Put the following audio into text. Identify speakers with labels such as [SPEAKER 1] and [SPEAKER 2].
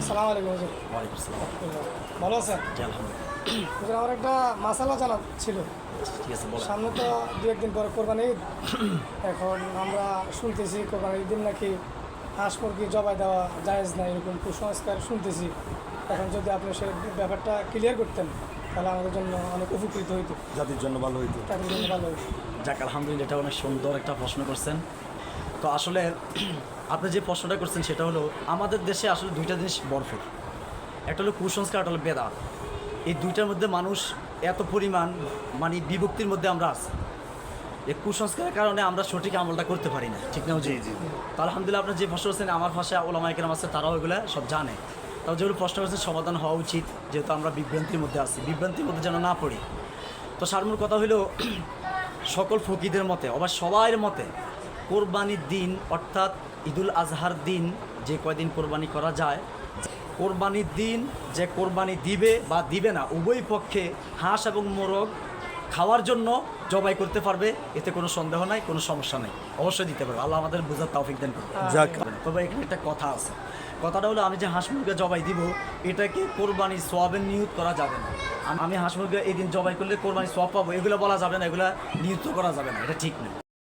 [SPEAKER 1] আসসালামু আলাইকুম হুজুর।
[SPEAKER 2] ওয়ালাইকুম আসসালাম।
[SPEAKER 1] ভালো আছেন?
[SPEAKER 2] জি, আলহামদুলিল্লাহ।
[SPEAKER 1] হুজুর, আমার একটা মাসালা জানা ছিল।
[SPEAKER 2] ঠিক আছে, বলেন।
[SPEAKER 1] সামনে তো দু একদিন পরে কোরবানি ঈদ। এখন আমরা শুনতেছি কোরবানি ঈদ দিন নাকি হাঁস মুরগি জবাই দেওয়া জায়েজ না, এরকম কুসংস্কার শুনতেছি। এখন যদি আপনি সেই ব্যাপারটা ক্লিয়ার করতেন তাহলে আমাদের জন্য অনেক উপকৃত হইতো,
[SPEAKER 3] জাতির জন্য ভালো হইতো।
[SPEAKER 1] তাদের জন্য ভালো হইতো।
[SPEAKER 2] যাক, আলহামদুলিল্লাহ, এটা অনেক সুন্দর একটা প্রশ্ন করছেন। তো আসলে আপনি যে প্রশ্নটা করছেন সেটা হলো, আমাদের দেশে আসলে দুইটা জিনিস ভরপুর। একটা হলো কুসংস্কার, একটা হলো বেদাত। এই দুইটার মধ্যে মানুষ এত পরিমাণ মানে বিভক্তির মধ্যে আমরা আছি। এই কুসংস্কারের কারণে আমরা সঠিক আমলটা করতে পারি না, ঠিক না?
[SPEAKER 3] জি জি
[SPEAKER 2] তো আলহামদুলিল্লাহ, আপনার যে প্রশ্ন করছেন, আমার ভাষায় ওলামা কেরাম আছে, তারাও এগুলো সব জানে। তাও যেগুলো প্রশ্ন করছেন সমাধান হওয়া উচিত, যেহেতু আমরা বিভ্রান্তির মধ্যে আছি, বিভ্রান্তির মধ্যে যেন না পড়ি। তো সারমূল কথা হইল, সকল ফকিদের মতে, আবার সবার মতে, কোরবানির দিন অর্থাৎ ঈদুল আজহার দিন যে কয়দিন কোরবানি করা যায়, কোরবানির দিন যে কোরবানি দিবে বা দিবে না, উভয় পক্ষে হাঁস এবং মোরগ খাওয়ার জন্য জবাই করতে পারবে, এতে কোনো সন্দেহ নাই, কোনো সমস্যা নেই, অবশ্যই দিতে পারবে। আল্লাহ আমাদের বোঝার তৌফিক দেন করবে।
[SPEAKER 3] যাক।
[SPEAKER 2] তবে এখানে একটা কথা আছে। কথাটা হলো, আমি যে হাঁস মুরগি জবাই দিব, এটাকে কোরবানি সোয়াবের নিয়ত করা যাবে না। আমি হাঁস মুরগি এই দিন জবাই করলে কোরবানি সোয়াব পাবো, এগুলো বলা যাবে না, এগুলো নিয়ত করা যাবে না, এটা ঠিক না।